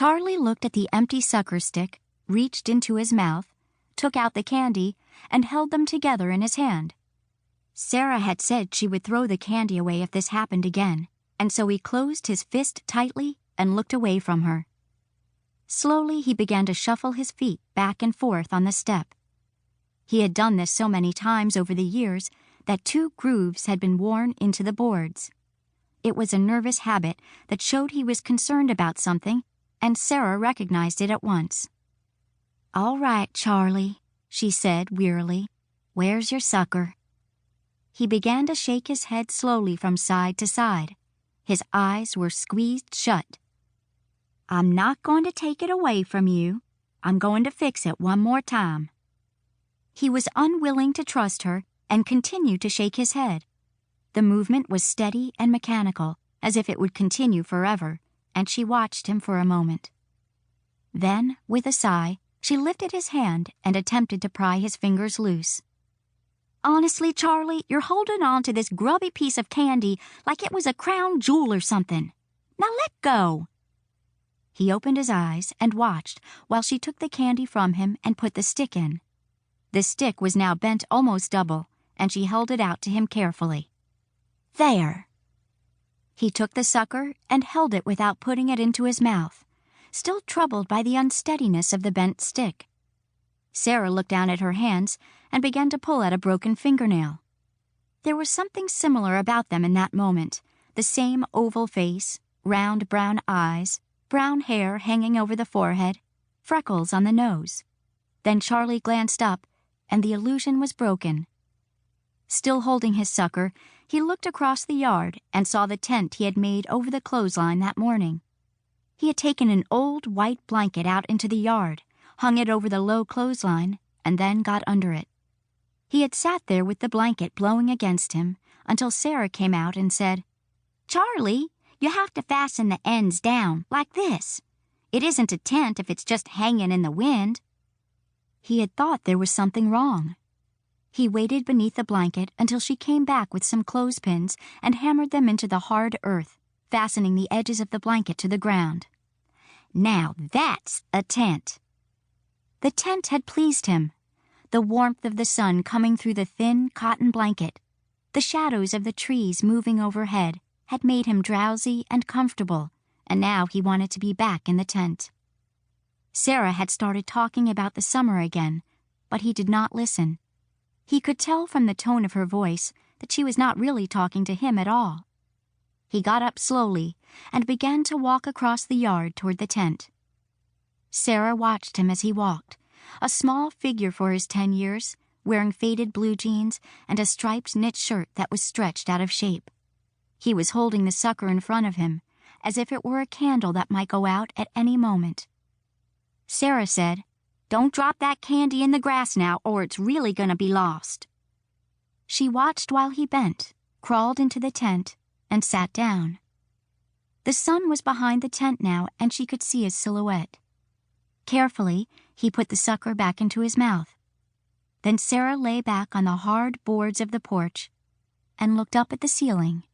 Charlie looked at the empty sucker stick, reached into his mouth, took out the candy, and held them together in his hand. Sara had said she would throw the candy away if this happened again, and so he closed his fist tightly and looked away from her. Slowly he began to shuffle his feet back and forth on the step. He had done this so many times over the years that 2 grooves had been worn into the boards. It was a nervous habit that showed he was concerned about something, and Sara recognized it at once. "All right, Charlie," she said wearily. "Where's your sucker?" He began to shake his head slowly from side to side. His eyes were squeezed shut. "I'm not going to take it away from you. I'm going to fix it one more time." He was unwilling to trust her and continued to shake his head. The movement was steady and mechanical, as if it would continue forever, and she watched him for a moment. Then, with a sigh, she lifted his hand and attempted to pry his fingers loose. "Honestly, Charlie, you're holding on to this grubby piece of candy like it was a crown jewel or something. Now let go." He opened his eyes and watched while she took the candy from him and put the stick in. The stick was now bent almost double, and she held it out to him carefully. "There." He took the sucker and held it without putting it into his mouth, still troubled by the unsteadiness of the bent stick. Sara looked down at her hands and began to pull at a broken fingernail. There was something similar about them in that moment, the same oval face, round brown eyes, brown hair hanging over the forehead, freckles on the nose. Then Charlie glanced up, and the illusion was broken. Still holding his sucker, he looked across the yard and saw the tent he had made over the clothesline that morning. He had taken an old white blanket out into the yard, hung it over the low clothesline, and then got under it. He had sat there with the blanket blowing against him until Sara came out and said, "Charlie, you have to fasten the ends down, like this. It isn't a tent if it's just hanging in the wind." He had thought there was something wrong. He waited beneath the blanket until she came back with some clothespins and hammered them into the hard earth, fastening the edges of the blanket to the ground. "Now that's a tent." The tent had pleased him. The warmth of the sun coming through the thin cotton blanket, the shadows of the trees moving overhead, had made him drowsy and comfortable, and now he wanted to be back in the tent. Sara had started talking about the summer again, but he did not listen. He could tell from the tone of her voice that she was not really talking to him at all. He got up slowly and began to walk across the yard toward the tent. Sara watched him as he walked, a small figure for his 10 years, wearing faded blue jeans and a striped knit shirt that was stretched out of shape. He was holding the sucker in front of him, as if it were a candle that might go out at any moment. Sara said, "Don't drop that candy in the grass now, or it's really gonna be lost." She watched while he bent, crawled into the tent, and sat down. The sun was behind the tent now, and she could see his silhouette. Carefully, he put the sucker back into his mouth. Then Sara lay back on the hard boards of the porch and looked up at the ceiling.